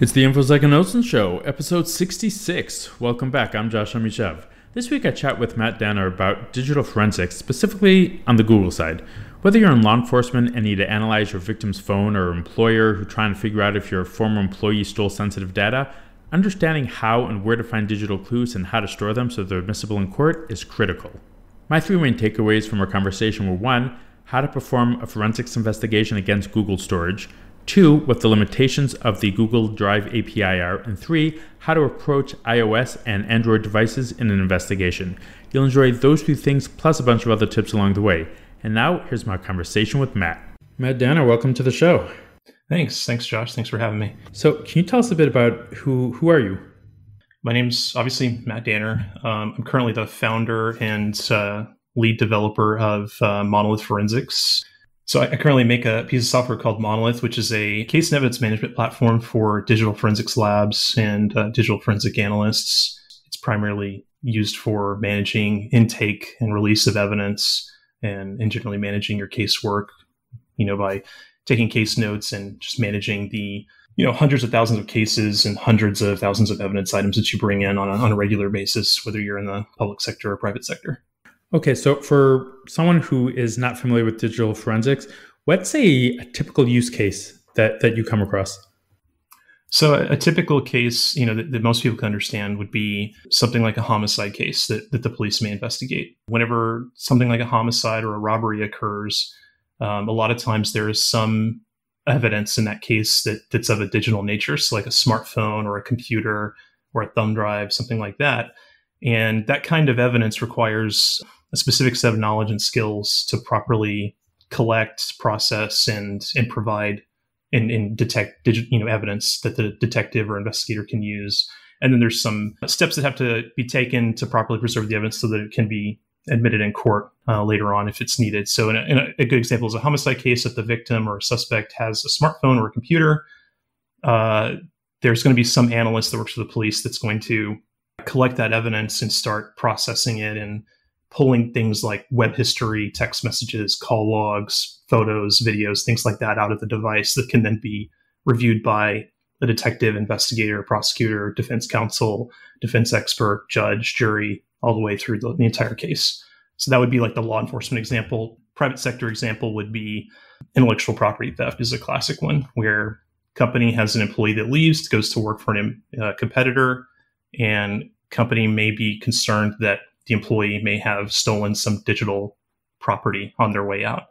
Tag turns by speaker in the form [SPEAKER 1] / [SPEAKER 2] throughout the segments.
[SPEAKER 1] It's the InfoSec and Olsen Show, episode 66. Welcome back. I'm Josh Amishav. This week I chat with Matt Danner about digital forensics, specifically on the Google side. Whether you're in law enforcement and need to analyze your victim's phone, or employer who's trying to figure out if your former employee stole sensitive data, understanding how and where to find digital clues and how to store them so they're admissible in court is critical. My three main takeaways from our conversation were: 1, how to perform a forensics investigation against Google storage; 2, what the limitations of the Google Drive API are; and 3, how to approach iOS and Android devices in an investigation. You'll enjoy those two things plus a bunch of other tips along the way. And now, here's my conversation with Matt. Matt Danner, welcome to the show.
[SPEAKER 2] Thanks, Josh. Thanks for having me.
[SPEAKER 1] So, can you tell us a bit about who are you?
[SPEAKER 2] My name's obviously Matt Danner. I'm currently the founder and lead developer of Monolith Forensics. So I currently make a piece of software called Monolith, which is a case and evidence management platform for digital forensics labs and digital forensic analysts. It's primarily used for managing intake and release of evidence and generally managing your casework, by taking case notes and just managing the, hundreds of thousands of cases and hundreds of thousands of evidence items that you bring in on a regular basis, whether you're in the public sector or private sector.
[SPEAKER 1] Okay, so for someone who is not familiar with digital forensics, what's a typical use case that you come across?
[SPEAKER 2] So a typical case, that most people can understand would be something like a homicide case that the police may investigate. Whenever something like a homicide or a robbery occurs, a lot of times there is some evidence in that case that's of a digital nature, so like a smartphone or a computer or a thumb drive, something like that. And that kind of evidence requires a specific set of knowledge and skills to properly collect, process, and provide and detect evidence that the detective or investigator can use. And then there's some steps that have to be taken to properly preserve the evidence so that it can be admitted in court later on if it's needed. So a good example is a homicide case. If the victim or a suspect has a smartphone or a computer, there's going to be some analyst that works for the police that's going to collect that evidence and start processing it and pulling things like web history, text messages, call logs, photos, videos, things like that out of the device that can then be reviewed by the detective, investigator, prosecutor, defense counsel, defense expert, judge, jury, all the way through the entire case. So that would be like the law enforcement example. Private sector example would be intellectual property theft is a classic one, where company has an employee that leaves, goes to work for a competitor, and company may be concerned that the employee may have stolen some digital property on their way out.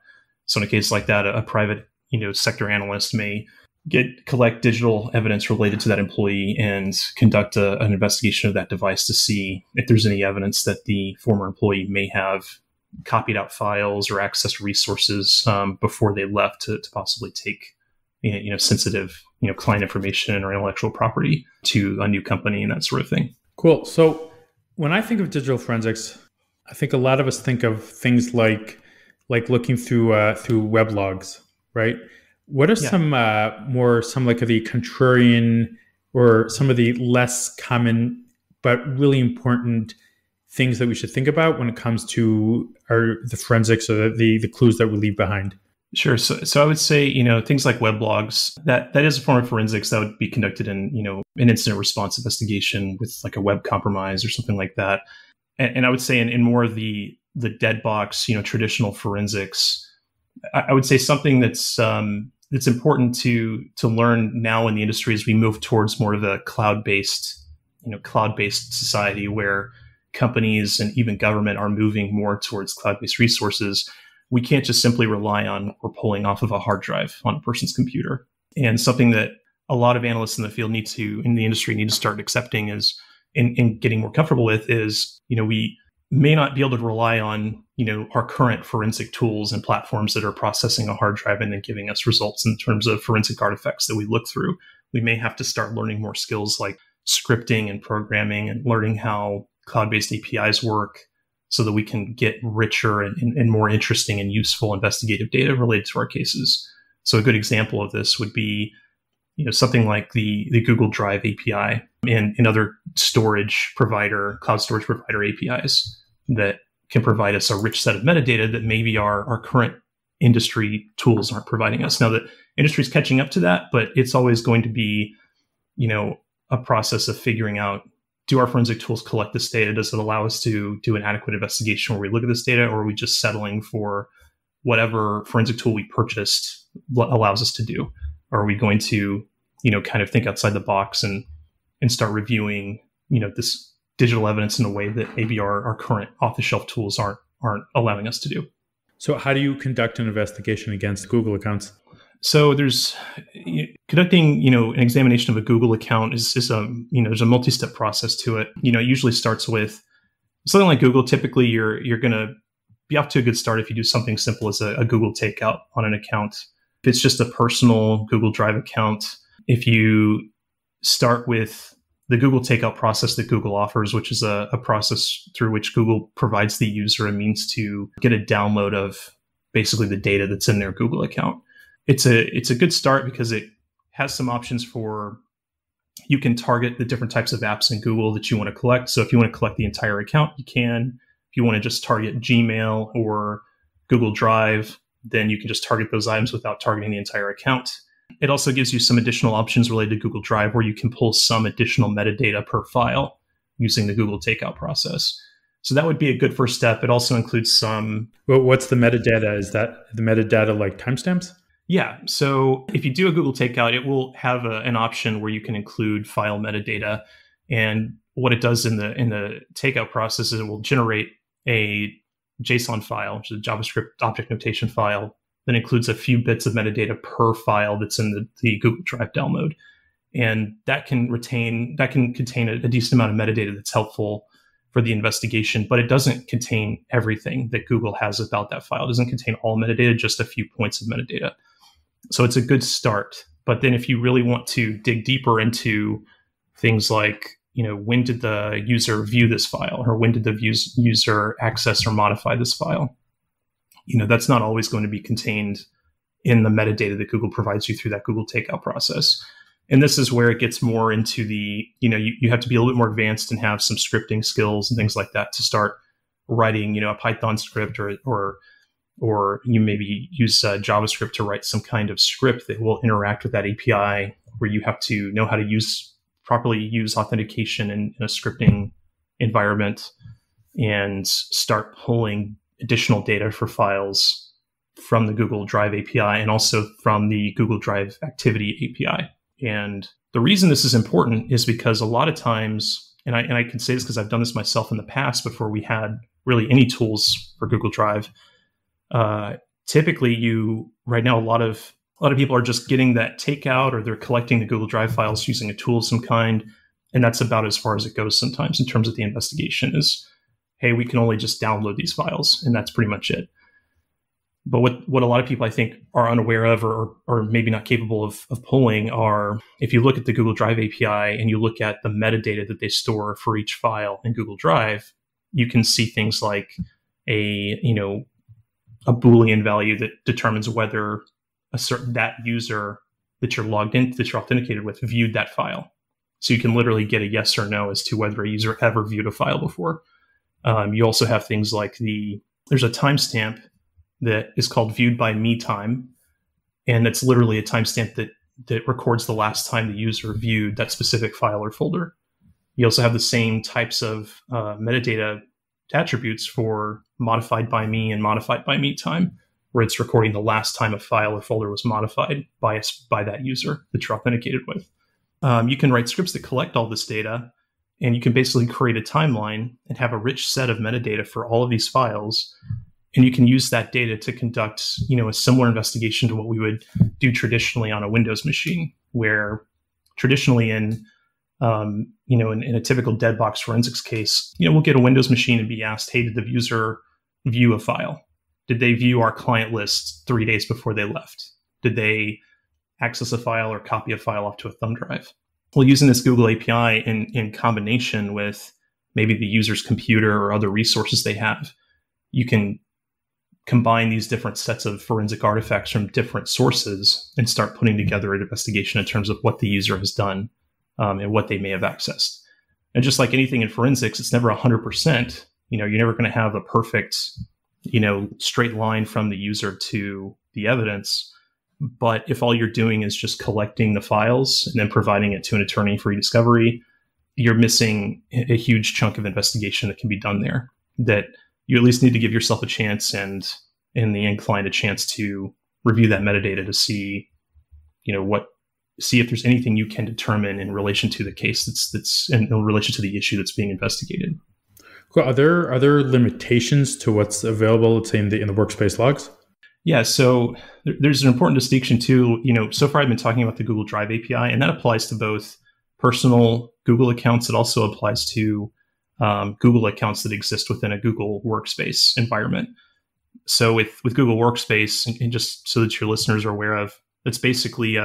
[SPEAKER 2] So in a case like that, a private, sector analyst may collect digital evidence related to that employee and conduct an investigation of that device to see if there's any evidence that the former employee may have copied out files or accessed resources before they left to possibly take, sensitive, client information or intellectual property to a new company and that sort of thing.
[SPEAKER 1] Cool. So when I think of digital forensics, I think a lot of us think of things like looking through web logs, right? What are some like the contrarian or some of the less common but really important things that we should think about when it comes to the forensics or the clues that we leave behind?
[SPEAKER 2] Sure. So I would say, things like weblogs, that is a form of forensics that would be conducted in, an incident response investigation with like a web compromise or something like that. And I would say in more of the dead box, traditional forensics, I would say something that's important to learn now in the industry as we move towards more of a cloud-based society where companies and even government are moving more towards cloud-based resources. We can't just simply rely on or pulling off of a hard drive on a person's computer. And something that a lot of analysts in the field need to start accepting is and getting more comfortable with is, we may not be able to rely on, our current forensic tools and platforms that are processing a hard drive and then giving us results in terms of forensic artifacts that we look through. We may have to start learning more skills like scripting and programming and learning how cloud-based APIs work, so that we can get richer and more interesting and useful investigative data related to our cases. So a good example of this would be, something like the Google Drive API and other cloud storage provider APIs that can provide us a rich set of metadata that maybe our current industry tools aren't providing us. Now, the industry is catching up to that, but it's always going to be a process of figuring out, do our forensic tools collect this data? Does it allow us to do an adequate investigation where we look at this data, or are we just settling for whatever forensic tool we purchased allows us to do? Or are we going to, kind of think outside the box and start reviewing, this digital evidence in a way that maybe our current off-the-shelf tools aren't allowing us to do?
[SPEAKER 1] So how do you conduct an investigation against Google accounts?
[SPEAKER 2] So there's conducting, an examination of a Google account is there's a multi-step process to it. It usually starts with something like Google. Typically, you're going to be off to a good start if you do something simple as a Google takeout on an account. If it's just a personal Google Drive account, if you start with the Google takeout process that Google offers, which is a process through which Google provides the user a means to get a download of basically the data that's in their Google account. It's a good start because it has some options for, you can target the different types of apps in Google that you want to collect. So if you want to collect the entire account, you can. If you want to just target Gmail or Google Drive, then you can just target those items without targeting the entire account. It also gives you some additional options related to Google Drive where you can pull some additional metadata per file using the Google takeout process. So that would be a good first step. It also includes some...
[SPEAKER 1] Well, what's the metadata? Is that the metadata like timestamps?
[SPEAKER 2] Yeah. So if you do a Google takeout, it will have an option where you can include file metadata. And what it does in the takeout process is it will generate a JSON file, which is a JavaScript object notation file, that includes a few bits of metadata per file that's in the Google Drive download. And that can contain a decent amount of metadata that's helpful for the investigation, but it doesn't contain everything that Google has about that file. It doesn't contain all metadata, just a few points of metadata. So it's a good start. But then if you really want to dig deeper into things like, when did the user view this file, or when did the user access or modify this file? That's not always going to be contained in the metadata that Google provides you through that Google takeout process. And this is where it gets more into the, you have to be a little bit more advanced and have some scripting skills and things like that to start writing, a Python script or you maybe use JavaScript to write some kind of script that will interact with that API, where you have to know how to properly use authentication in a scripting environment and start pulling additional data for files from the Google Drive API and also from the Google Drive Activity API. And the reason this is important is because a lot of times, and I can say this because I've done this myself in the past before we had really any tools for Google Drive. Typically, right now a lot of people are just getting that takeout, or they're collecting the Google Drive files using a tool of some kind, and that's about as far as it goes sometimes in terms of the investigation. Is, hey, we can only just download these files, and that's pretty much it. But what a lot of people, I think, are unaware of or maybe not capable of pulling are, if you look at the Google Drive API and you look at the metadata that they store for each file in Google Drive, you can see things like a Boolean value that determines whether that user that you're logged in, that you're authenticated with, viewed that file. So you can literally get a yes or no as to whether a user ever viewed a file before. You also have things like there's a timestamp that is called viewed by me time. And that's literally a timestamp that records the last time the user viewed that specific file or folder. You also have the same types of metadata attributes for modified by me and modified by me time, where it's recording the last time a file or folder was modified by that user that you're authenticated with. You can write scripts that collect all this data, and you can basically create a timeline and have a rich set of metadata for all of these files. And you can use that data to conduct, a similar investigation to what we would do traditionally on a Windows machine, where traditionally in a typical dead box forensics case, we'll get a Windows machine and be asked, hey, did the user view a file? Did they view our client list 3 days before they left? Did they access a file or copy a file off to a thumb drive? Well, using this Google API in combination with maybe the user's computer or other resources they have, you can combine these different sets of forensic artifacts from different sources and start putting together an investigation in terms of what the user has done and what they may have accessed. And just like anything in forensics, it's never 100%. You're never going to have a perfect, straight line from the user to the evidence. But if all you're doing is just collecting the files and then providing it to an attorney for e-discovery, you're missing a huge chunk of investigation that can be done there, that you at least need to give yourself a chance and the end client a chance to review that metadata to see, see if there's anything you can determine in relation to the case that's in relation to the issue that's being investigated.
[SPEAKER 1] Cool. Are there limitations to what's available, let's say, in the workspace logs?
[SPEAKER 2] Yeah, so there's an important distinction too. So far I've been talking about the Google Drive API, and that applies to both personal Google accounts. It also applies to Google accounts that exist within a Google Workspace environment. So with Google Workspace, and just so that your listeners are aware of, it's basically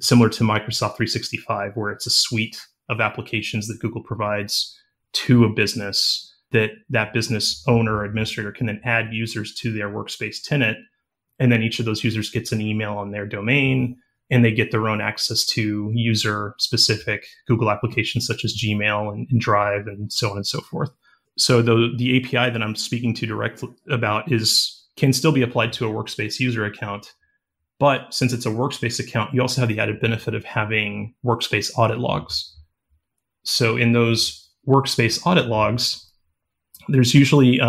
[SPEAKER 2] similar to Microsoft 365, where it's a suite of applications that Google provides to a business that business owner or administrator can then add users to their Workspace tenant. And then each of those users gets an email on their domain, and they get their own access to user-specific Google applications such as Gmail and Drive and so on and so forth. So the API that I'm speaking to directly about can still be applied to a Workspace user account. But since it's a Workspace account, you also have the added benefit of having Workspace audit logs. So in those Workspace audit logs, there's usually,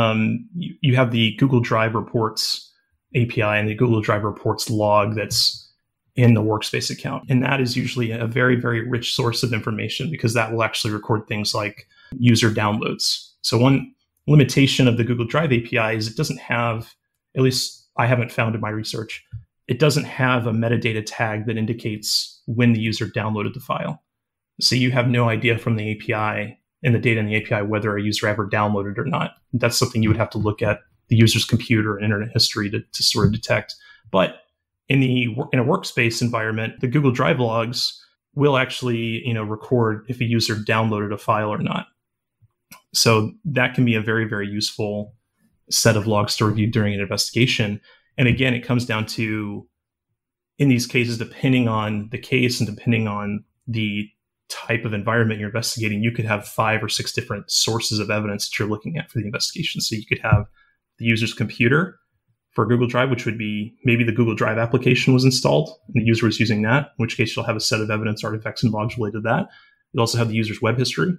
[SPEAKER 2] you have the Google Drive Reports API and the Google Drive Reports log that's in the Workspace account. And that is usually a very, very rich source of information, because that will actually record things like user downloads. So one limitation of the Google Drive API is it doesn't have, at least I haven't found in my research, it doesn't have a metadata tag that indicates when the user downloaded the file. So you have no idea from the API and the data in the API whether a user ever downloaded or not. That's something you would have to look at the user's computer and internet history to sort of detect. But in a Workspace environment, the Google Drive logs will actually record if a user downloaded a file or not. So that can be a very, very useful set of logs to review during an investigation. And again, it comes down to, in these cases, depending on the case and depending on the type of environment you're investigating, you could have 5 or 6 different sources of evidence that you're looking at for the investigation. So you could have the user's computer for Google Drive, which would be maybe the Google Drive application was installed and the user was using that, in which case you'll have a set of evidence, artifacts, and logs related to that. You'll also have the user's web history.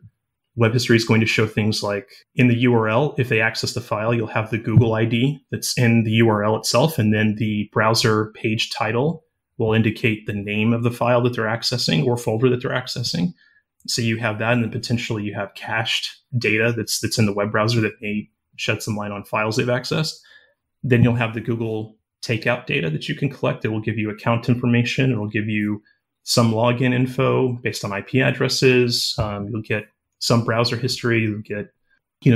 [SPEAKER 2] Web history is going to show things like in the URL, if they access the file, you'll have the Google ID that's in the URL itself, and then the browser page title will indicate the name of the file that they're accessing or folder that they're accessing. So you have that, and then potentially you have cached data that's in the web browser that may shed some light on files they've accessed. Then you'll have the Google takeout data that you can collect that will give you account information. It'll give you some login info based on IP addresses. You'll get some browser history. You'll get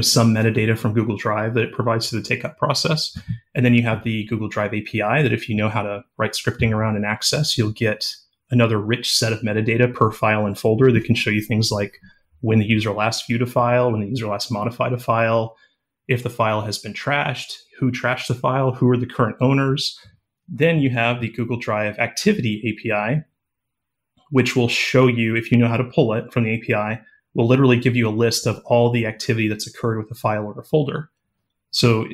[SPEAKER 2] some metadata from Google Drive that it provides to the takeout process. And then you have the Google Drive API that if you know how to write scripting around and access, you'll get another rich set of metadata per file and folder that can show you things like when the user last viewed a file, when the user last modified a file, if the file has been trashed, who trashed the file, who are the current owners. Then you have the Google Drive Activity API, which will show you, if you know how to pull it from the API, will literally give you a list of all the activity that's occurred with a file or a folder. So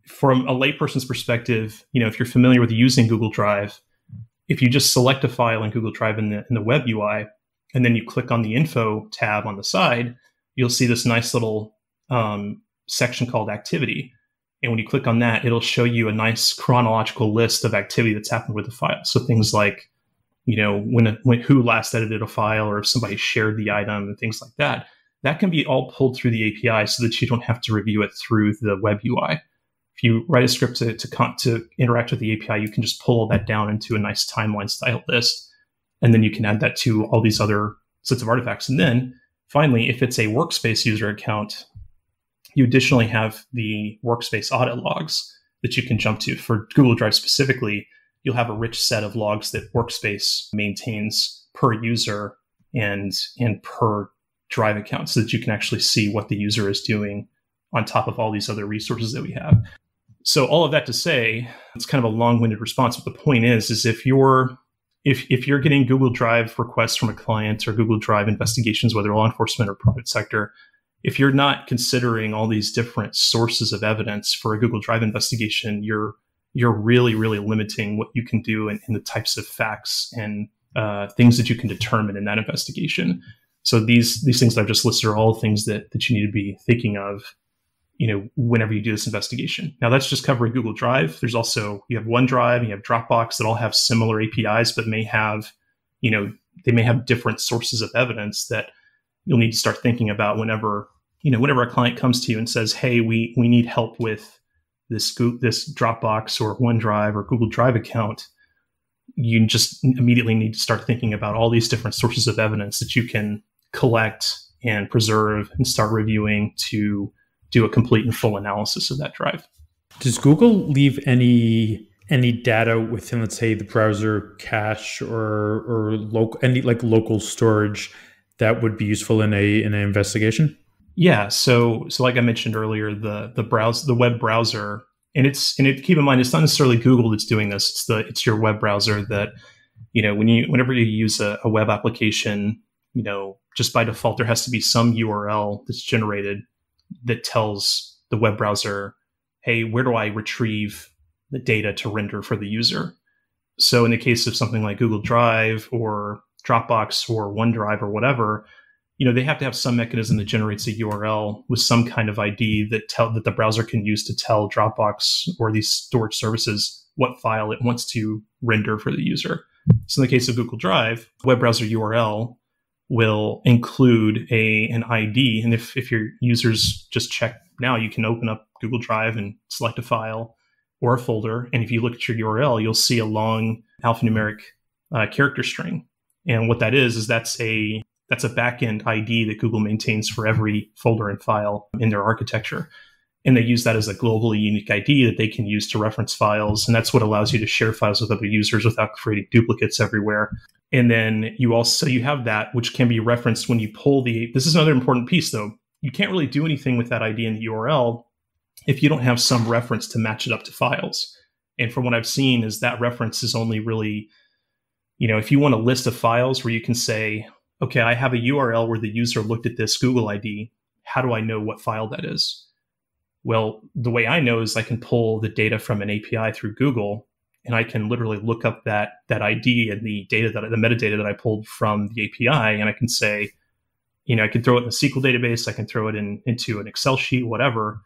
[SPEAKER 2] from a layperson's perspective, if you're familiar with using Google Drive, if you just select a file in Google Drive in the web UI, and then you click on the info tab on the side, you'll see this nice little section called activity. And when you click on that, it'll show you a nice chronological list of activity that's happened with the file. So things like, when who last edited a file, or if somebody shared the item and things like that, that can be all pulled through the API so that you don't have to review it through the web UI. If you write a script to interact with the API, you can just pull all that down into a nice timeline style list. And then you can add that to all these other sets of artifacts. And then finally, if it's a Workspace user account, you additionally have the Workspace audit logs that you can jump to. For Google Drive specifically, you'll have a rich set of logs that Workspace maintains per user and per Drive account, so that you can actually see what the user is doing on top of all these other resources that we have. So all of that to say, it's kind of a long-winded response, but the point is if you're getting Google Drive requests from a client or Google Drive investigations, whether law enforcement or private sector, if you're not considering all these different sources of evidence for a Google Drive investigation, you're you're really, really limiting what you can do and the types of facts and things that you can determine in that investigation. So these things that I've just listed are all things that you need to be thinking of, whenever you do this investigation. Now that's just covering Google Drive. There's also, you have OneDrive and you have Dropbox that all have similar APIs, but may have, they may have different sources of evidence that you'll need to start thinking about whenever a client comes to you and says, hey, we need help with this Dropbox or OneDrive or Google Drive account. You just immediately need to start thinking about all these different sources of evidence that you can collect and preserve and start reviewing to do a complete and full analysis of that drive.
[SPEAKER 1] Does Google leave any data within, let's say, the browser cache or local storage that would be useful in an investigation?
[SPEAKER 2] Yeah. So like I mentioned earlier, the web browser, and keep in mind, it's not necessarily Google that's doing this. It's your web browser that, whenever you use a web application, just by default, there has to be some URL that's generated that tells the web browser, hey, where do I retrieve the data to render for the user? So in the case of something like Google Drive or Dropbox or OneDrive or whatever, they have to have some mechanism that generates a URL with some kind of ID that the browser can use to tell Dropbox or these storage services what file it wants to render for the user. So in the case of Google Drive, web browser URL will include an ID. And if your users just check now, you can open up Google Drive and select a file or a folder. And if you look at your URL, you'll see a long alphanumeric character string. And what that is that's a backend ID that Google maintains for every folder and file in their architecture. And they use that as a globally unique ID that they can use to reference files. And that's what allows you to share files with other users without creating duplicates everywhere. And then you have that, which can be referenced when you pull this is another important piece though. You can't really do anything with that ID in the URL if you don't have some reference to match it up to files. And from what I've seen is that reference is only really, if you want a list of files where you can say, okay, I have a URL where the user looked at this Google ID. How do I know what file that is? Well, the way I know is I can pull the data from an API through Google, and I can literally look up that ID and the metadata that I pulled from the API, and I can say, I can throw it in a SQL database, I can throw it into an Excel sheet, whatever,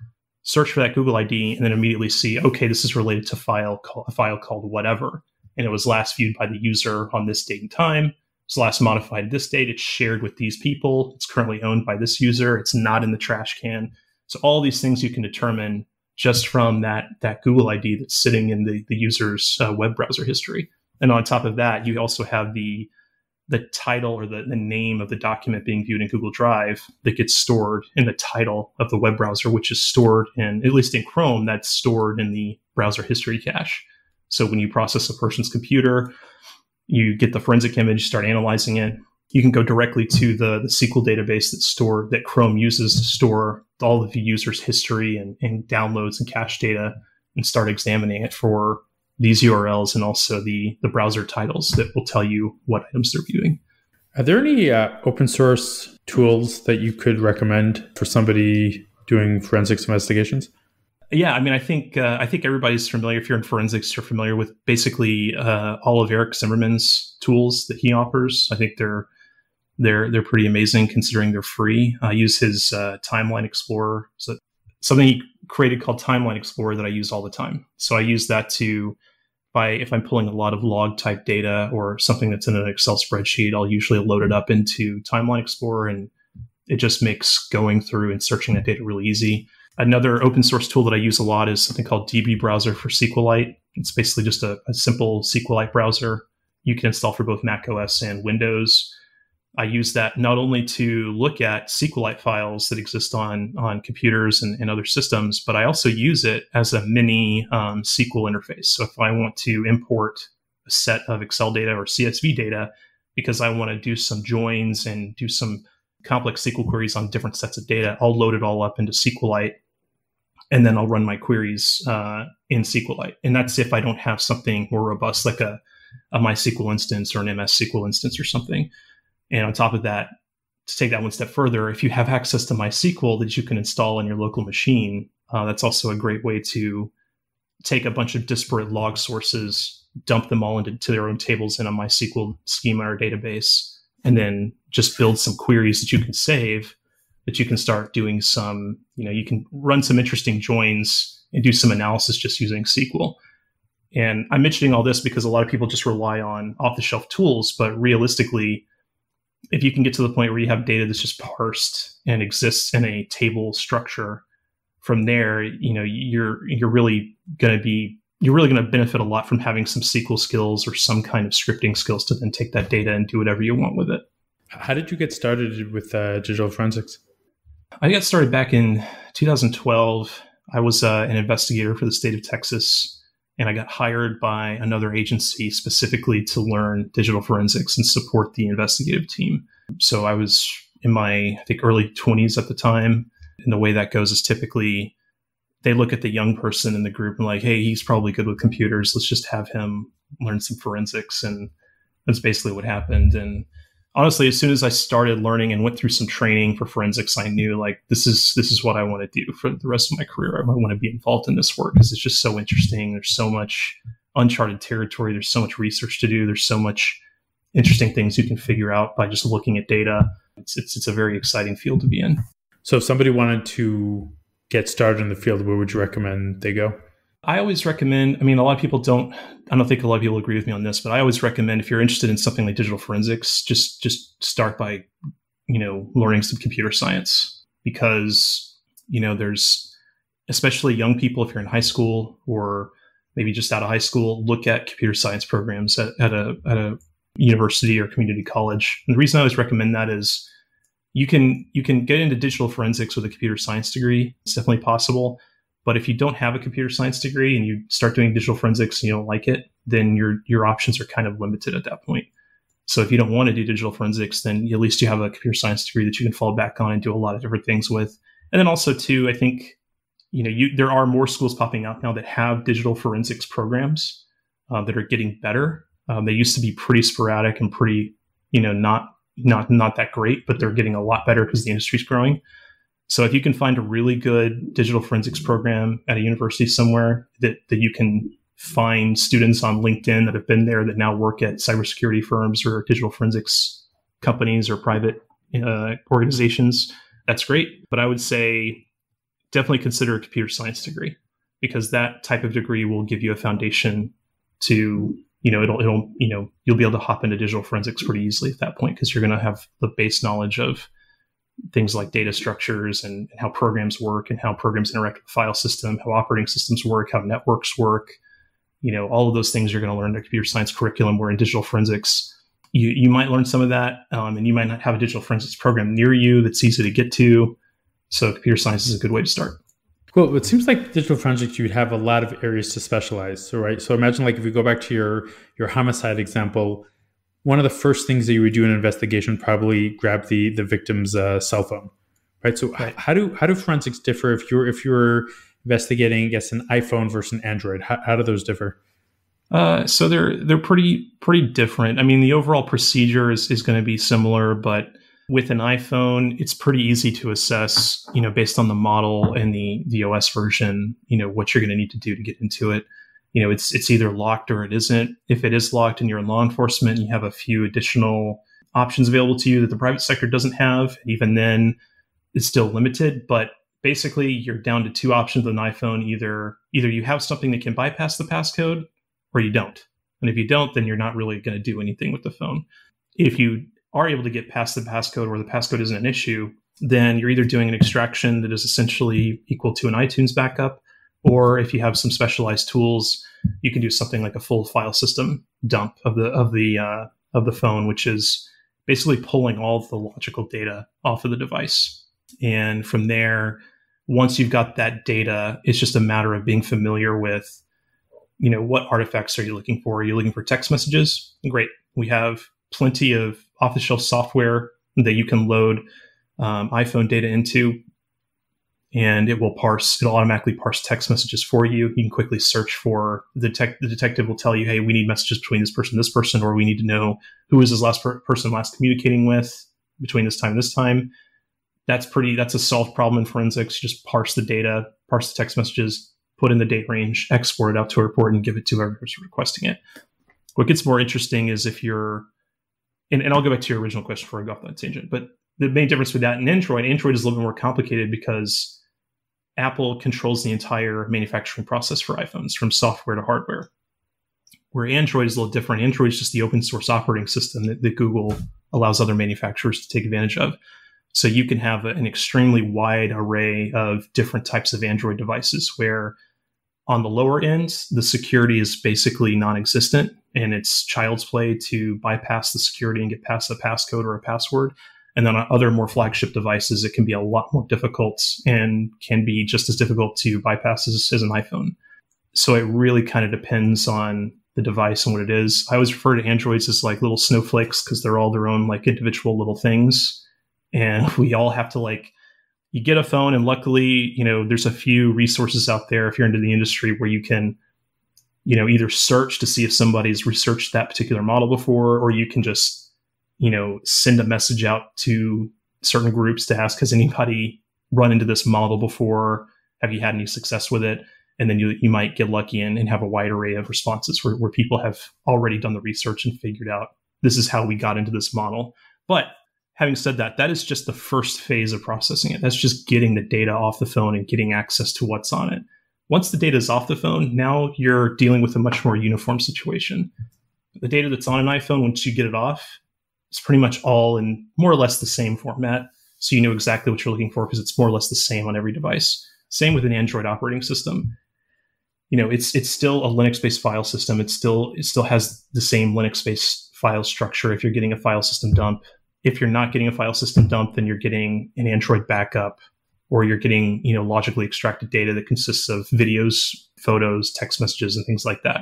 [SPEAKER 2] search for that Google ID, and then immediately see, okay, this is related to a file called whatever, and it was last viewed by the user on this date and time. It's last modified this date. It's shared with these people. It's currently owned by this user. It's not in the trash can. So all these things you can determine just from that Google ID that's sitting in the user's web browser history. And on top of that, you also have the title or the name of the document being viewed in Google Drive that gets stored in the title of the web browser, which is stored at least in Chrome, that's stored in the browser history cache. So when you process a person's computer, you get the forensic image, start analyzing it. You can go directly to the SQL database that Chrome uses to store all of the user's history and downloads and cache data and start examining it for these URLs and also the browser titles that will tell you what items they're viewing.
[SPEAKER 1] Are there any open source tools that you could recommend for somebody doing forensics investigations?
[SPEAKER 2] Yeah, I mean, I think everybody's familiar. If you're in forensics, you're familiar with basically all of Eric Zimmerman's tools that he offers. I think they're pretty amazing considering they're free. I use his Timeline Explorer, so something he created called Timeline Explorer that I use all the time. So I use that if I'm pulling a lot of log type data or something that's in an Excel spreadsheet, I'll usually load it up into Timeline Explorer, and it just makes going through and searching that data really easy. Another open source tool that I use a lot is something called DB Browser for SQLite. It's basically just a simple SQLite browser you can install for both Mac OS and Windows. I use that not only to look at SQLite files that exist on computers and other systems, but I also use it as a mini SQL interface. So if I want to import a set of Excel data or CSV data because I want to do some joins and do some complex SQL queries on different sets of data, I'll load it all up into SQLite, and then I'll run my queries in SQLite. And that's if I don't have something more robust like a MySQL instance or an MS SQL instance or something. And on top of that, to take that one step further, if you have access to MySQL that you can install on your local machine, that's also a great way to take a bunch of disparate log sources, dump them all into their own tables in a MySQL schema or database, and then just build some queries that you can save, that you can start doing some, you can run some interesting joins and do some analysis just using SQL. And I'm mentioning all this because a lot of people just rely on off-the-shelf tools, but realistically, if you can get to the point where you have data that's just parsed and exists in a table structure, from there, you're really going to benefit a lot from having some SQL skills or some kind of scripting skills to then take that data and do whatever you want with it.
[SPEAKER 1] How did you get started with digital forensics?
[SPEAKER 2] I got started back in 2012. I was an investigator for the state of Texas, and I got hired by another agency specifically to learn digital forensics and support the investigative team. So I was in my, I think, early 20s at the time. And the way that goes is typically they look at the young person in the group and like, hey, he's probably good with computers. Let's just have him learn some forensics. And that's basically what happened. And honestly, as soon as I started learning and went through some training for forensics, I knew like this is what I want to do for the rest of my career. I want to be involved in this work because it's just so interesting. There's so much uncharted territory. There's so much research to do. There's so much interesting things you can figure out by just looking at data. It's a very exciting field to be in.
[SPEAKER 1] So if somebody wanted to get started in the field, where would you recommend they go?
[SPEAKER 2] I always recommend, I don't think a lot of people agree with me on this, but I always recommend if you're interested in something like digital forensics, just start by, learning some computer science, because, there's, especially young people, if you're in high school or maybe just out of high school, look at computer science programs at a university or community college. And the reason I always recommend that is you can get into digital forensics with a computer science degree. It's definitely possible. But if you don't have a computer science degree and you start doing digital forensics and you don't like it, then your options are kind of limited at that point. So if you don't want to do digital forensics, then at least you have a computer science degree that you can fall back on and do a lot of different things with. And then also too, I think, there are more schools popping out now that have digital forensics programs that are getting better. They used to be pretty sporadic and pretty, not that great, but they're getting a lot better because the industry's growing. So if you can find a really good digital forensics program at a university somewhere that you can find students on LinkedIn that have been there that now work at cybersecurity firms or digital forensics companies or private organizations, that's great. But I would say definitely consider a computer science degree, because that type of degree will give you a foundation to, you'll be able to hop into digital forensics pretty easily at that point, because you're going to have the base knowledge of things like data structures and how programs work and how programs interact with the file system, how operating systems work, how networks work. All of those things you're going to learn in a computer science curriculum, where in digital forensics, you might learn some of that, and you might not have a digital forensics program near you that's easy to get to. So computer science is a good way to start.
[SPEAKER 1] Well, it seems like digital forensics, you would have a lot of areas to specialize. So, right. So imagine like if we go back to your homicide example, one of the first things that you would do in an investigation, probably grab the victim's cell phone, right? So
[SPEAKER 2] right.
[SPEAKER 1] How do forensics differ if you're investigating, I guess, an iPhone versus an Android? How do those differ?
[SPEAKER 2] So they're pretty different. The overall procedure is going to be similar, but with an iPhone, it's pretty easy to assess, based on the model and the OS version, what you're going to need to do to get into it. It's either locked or it isn't. If it is locked and you're in law enforcement, you have a few additional options available to you that the private sector doesn't have. Even then, it's still limited. But basically, you're down to two options with an iPhone. Either you have something that can bypass the passcode, or you don't. And if you don't, then you're not really going to do anything with the phone. If you are able to get past the passcode, or the passcode isn't an issue, then you're either doing an extraction that is essentially equal to an iTunes backup, or if you have some specialized tools, you can do something like a full file system dump of the phone, which is basically pulling all of the logical data off of the device. And from there, once you've got that data, it's just a matter of being familiar with, what artifacts are you looking for? Are you looking for text messages? Great. We have plenty of off-the-shelf software that you can load iPhone data into, and it'll automatically parse text messages for you. You can quickly search for the detective will tell you, hey, we need messages between this person, or we need to know who is this person last communicating with between this time and this time. That's a solved problem in forensics. You just parse the data, parse the text messages, put in the date range, export it out to a report, and give it to whoever's requesting it. What gets more interesting is if you're, and I'll go back to your original question before I go off that tangent, but the main difference with that and Android is a little bit more complicated because Apple controls the entire manufacturing process for iPhones, from software to hardware. Where Android is a little different. Android is just the open source operating system that Google allows other manufacturers to take advantage of. So you can have an extremely wide array of different types of Android devices where on the lower end, the security is basically non-existent and it's child's play to bypass the security and get past a passcode or a password. And then on other more flagship devices, it can be a lot more difficult and can be just as difficult to bypass as an iPhone. So it really kind of depends on the device and what it is. I always refer to Androids as like little snowflakes because they're all their own like individual little things. And we all have to like, you get a phone and luckily, there's a few resources out there if you're into the industry where you can, either search to see if somebody's researched that particular model before, or you can just, send a message out to certain groups to ask, has anybody run into this model before? Have you had any success with it? And then you might get lucky and have a wide array of responses where people have already done the research and figured out this is how we got into this model. But having said that, that is just the first phase of processing it. That's just getting the data off the phone and getting access to what's on it. Once the data is off the phone, now you're dealing with a much more uniform situation. The data that's on an iPhone, once you get it off, it's pretty much all in more or less the same format. So you know exactly what you're looking for because it's more or less the same on every device. Same with an Android operating system. It's still a Linux-based file system. It still has the same Linux-based file structure if you're getting a file system dump. If you're not getting a file system dump, then you're getting an Android backup, or you're getting, logically extracted data that consists of videos, photos, text messages, and things like that.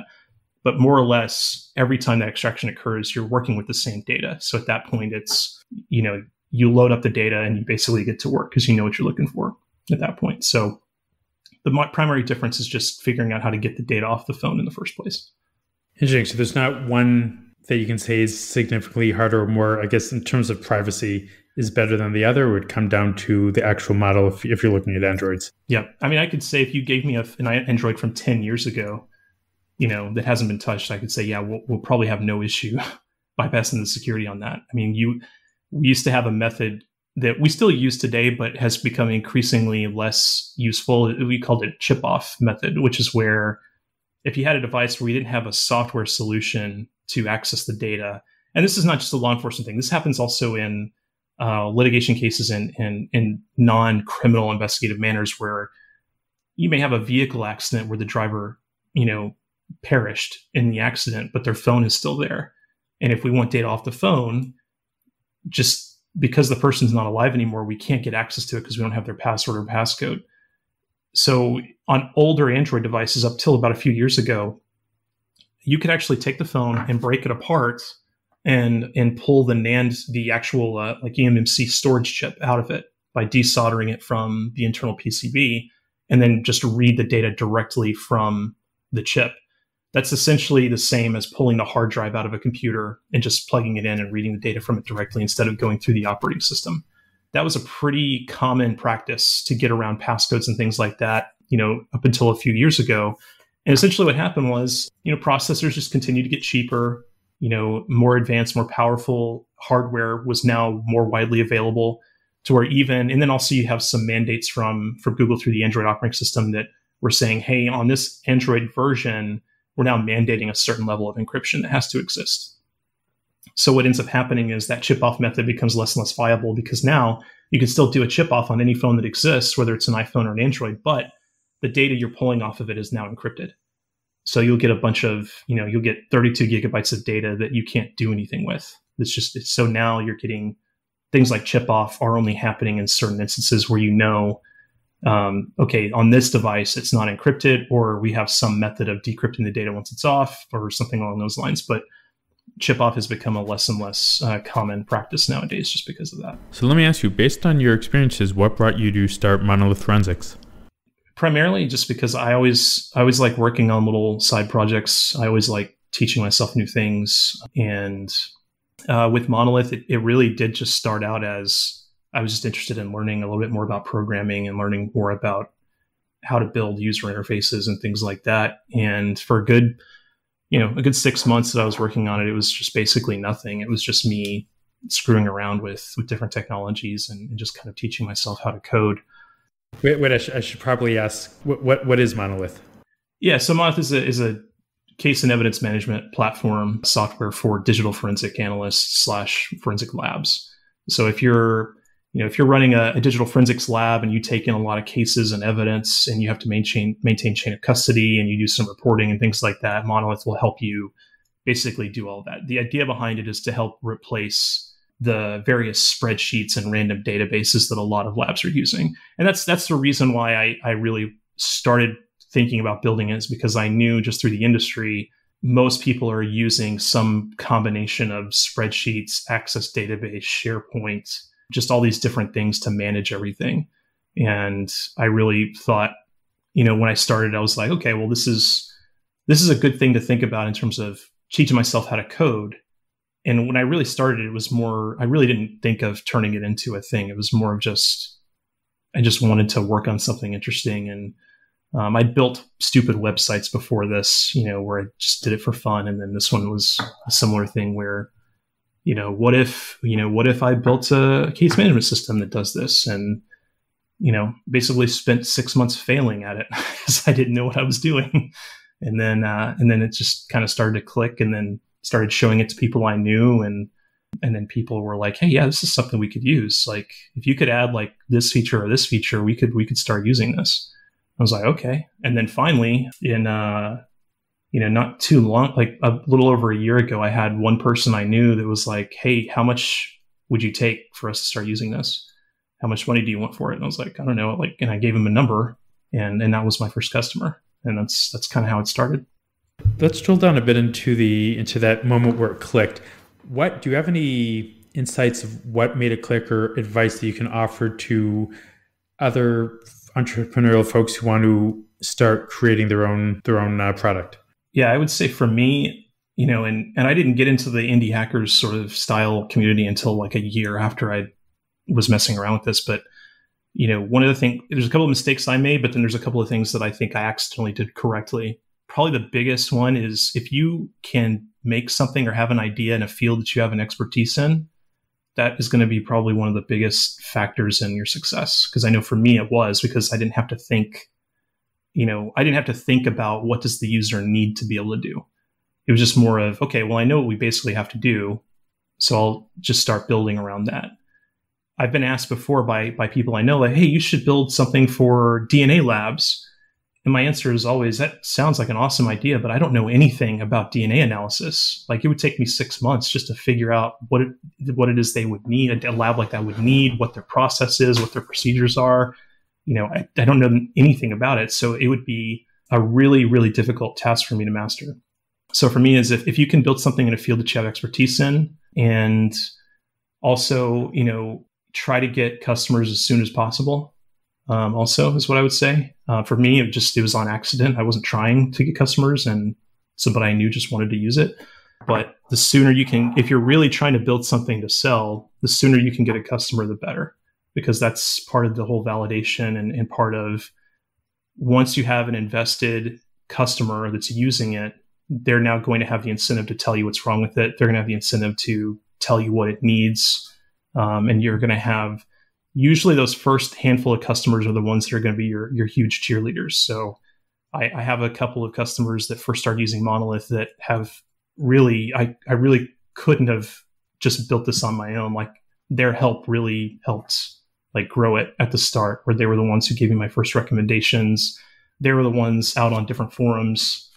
[SPEAKER 2] But more or less, every time that extraction occurs, you're working with the same data. So at that point, it's, you load up the data and you basically get to work because you know what you're looking for at that point. So the primary difference is just figuring out how to get the data off the phone in the first place.
[SPEAKER 1] Interesting. So there's not one that you can say is significantly harder or more, I guess, in terms of privacy is better than the other, or would come down to the actual model if you're looking at Androids?
[SPEAKER 2] Yeah. I mean, I could say if you gave me an Android from 10 years ago, that hasn't been touched, I could say, yeah, we'll probably have no issue bypassing the security on that. I mean, we used to have a method that we still use today, but has become increasingly less useful. We called it chip-off method, which is where if you had a device where you didn't have a software solution to access the data, and this is not just a law enforcement thing, this happens also in litigation cases and in non-criminal investigative manners where you may have a vehicle accident where the driver, perished in the accident, but their phone is still there. And if we want data off the phone, just because the person's not alive anymore, we can't get access to it because we don't have their password or passcode. So on older Android devices, up till about a few years ago, you could actually take the phone and break it apart and pull the actual like eMMC storage chip out of it by desoldering it from the internal PCB, and then just read the data directly from the chip. That's essentially the same as pulling the hard drive out of a computer and just plugging it in and reading the data from it directly instead of going through the operating system. That was a pretty common practice to get around passcodes and things like that, up until a few years ago. And essentially what happened was, processors just continued to get cheaper, more advanced, more powerful hardware was now more widely available to where and then also you have some mandates from Google through the Android operating system that were saying, hey, on this Android version, we're now mandating a certain level of encryption that has to exist. So what ends up happening is that chip-off method becomes less and less viable because now you can still do a chip-off on any phone that exists, whether it's an iPhone or an Android, but the data you're pulling off of it is now encrypted. So you'll get a bunch of, you'll get 32 gigabytes of data that you can't do anything with. So now you're getting things like chip-off are only happening in certain instances where okay, on this device, it's not encrypted, or we have some method of decrypting the data once it's off, or something along those lines. But chip-off has become a less and less common practice nowadays just because of that.
[SPEAKER 1] So let me ask you, based on your experiences, what brought you to start Monolith Forensics?
[SPEAKER 2] Primarily just because I always like working on little side projects. I always like teaching myself new things. And with Monolith, it really did just start out as I was just interested in learning a little bit more about programming and learning more about how to build user interfaces and things like that. And for a good 6 months that I was working on it, it was just basically nothing. It was just me screwing around with different technologies and just kind of teaching myself how to code.
[SPEAKER 1] Wait, I should probably ask, what is Monolith?
[SPEAKER 2] Yeah, so Monolith is a case and evidence management platform software for digital forensic analysts / forensic labs. So if you're running a digital forensics lab and you take in a lot of cases and evidence and you have to maintain chain of custody and you do some reporting and things like that, Monolith will help you basically do all that. The idea behind it is to help replace the various spreadsheets and random databases that a lot of labs are using. And that's the reason why I really started thinking about building it, is because I knew just through the industry, most people are using some combination of spreadsheets, Access database, SharePoint, just all these different things to manage everything. And I really thought, when I started, I was like, okay, well, this is a good thing to think about in terms of teaching myself how to code. And when I really started, it was more, I really didn't think of turning it into a thing. It was more of I just wanted to work on something interesting. And I built stupid websites before this, where I just did it for fun. And then this one was a similar thing where, what if I built a case management system that does this? And, basically spent 6 months failing at it because I didn't know what I was doing. And then it just kind of started to click, and then started showing it to people I knew. And then people were like, hey, yeah, this is something we could use. Like, if you could add like this feature or this feature, we could start using this. I was like, okay. And then finally in, not too long, like a little over a year ago, I had one person I knew that was like, hey, how much would you take for us to start using this? How much money do you want for it? And I was like, I don't know. And I gave him a number, and that was my first customer. And that's kind of how it started.
[SPEAKER 1] Let's drill down a bit into that moment where it clicked. Do you have any insights of what made it click, or advice that you can offer to other entrepreneurial folks who want to start creating their own product?
[SPEAKER 2] Yeah, I would say for me, and I didn't get into the indie hackers sort of style community until like a year after I was messing around with this. But, one of the things, there's a couple of mistakes I made, but then there's a couple of things that I think I accidentally did correctly. Probably the biggest one is, if you can make something or have an idea in a field that you have an expertise in, that is going to be probably one of the biggest factors in your success. Because I know for me it was, because I didn't have to think, about what does the user need to be able to do. It was just more of, okay, well, I know what we basically have to do, so I'll just start building around that. I've been asked before by people I know, like, hey, you should build something for DNA labs. And my answer is always, that sounds like an awesome idea, but I don't know anything about DNA analysis. Like, it would take me 6 months just to figure out what it is they would need, a lab like that would need, what their process is, what their procedures are. I don't know anything about it. So it would be a really, really difficult task for me to master. So for me, is if you can build something in a field that you have expertise in, and also, try to get customers as soon as possible. Also is what I would say. For me, it was on accident. I wasn't trying to get customers, but I knew, just wanted to use it. But the sooner you can, if you're really trying to build something to sell, the sooner you can get a customer, the better, because that's part of the whole validation and part of, once you have an invested customer that's using it, they're now going to have the incentive to tell you what's wrong with it. They're going to have the incentive to tell you what it needs. And you're going to have, usually those first handful of customers are the ones that are going to be your huge cheerleaders. So I have a couple of customers that first started using Monolith that have really, I really couldn't have just built this on my own. Like, their help really helped like grow it at the start, where they were the ones who gave me my first recommendations. They were the ones out on different forums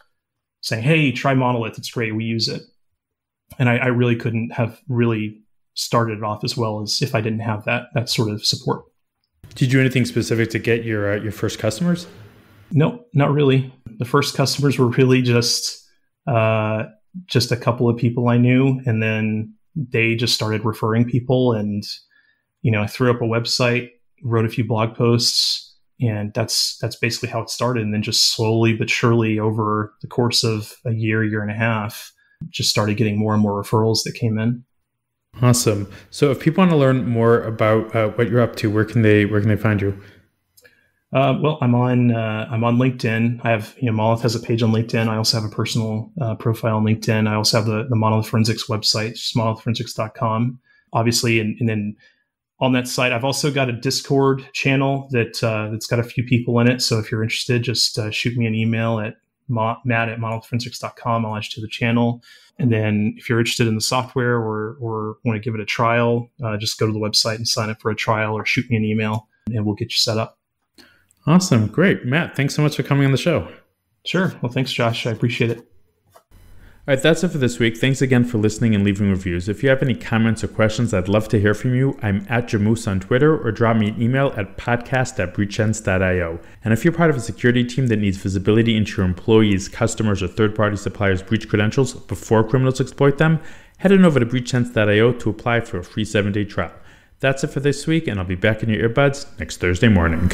[SPEAKER 2] saying, hey, try Monolith. It's great. We use it. And I really couldn't have really started it off as well as if I didn't have that sort of support.
[SPEAKER 1] Did you do anything specific to get your first customers?
[SPEAKER 2] No, not really. The first customers were really just a couple of people I knew, and then they just started referring people. And I threw up a website, wrote a few blog posts, and that's basically how it started. And then just slowly but surely, over the course of a year and a half, just started getting more and more referrals that came in.
[SPEAKER 1] Awesome. So if people want to learn more about what you're up to, where can they find you?
[SPEAKER 2] Well, I'm on LinkedIn. I have, Monolith has a page on LinkedIn. I also have a personal profile on LinkedIn. I also have the Monolith Forensics website, just monolithforensics.com, obviously. And then on that site, I've also got a Discord channel that's got a few people in it. So if you're interested, just shoot me an email at matt@monolithforensics.com. I'll add you to the channel. And then if you're interested in the software or want to give it a trial, just go to the website and sign up for a trial or shoot me an email and we'll get you set up.
[SPEAKER 1] Awesome. Great. Matt, thanks so much for coming on the show.
[SPEAKER 2] Sure. Well, thanks, Josh. I appreciate it.
[SPEAKER 1] All right, that's it for this week. Thanks again for listening and leaving reviews. If you have any comments or questions, I'd love to hear from you. I'm at Jamoose on Twitter, or drop me an email at podcast@breachsense.io. And if you're part of a security team that needs visibility into your employees, customers, or third-party suppliers' breach credentials before criminals exploit them, head on over to breachsense.io to apply for a free 7-day trial. That's it for this week, and I'll be back in your earbuds next Thursday morning.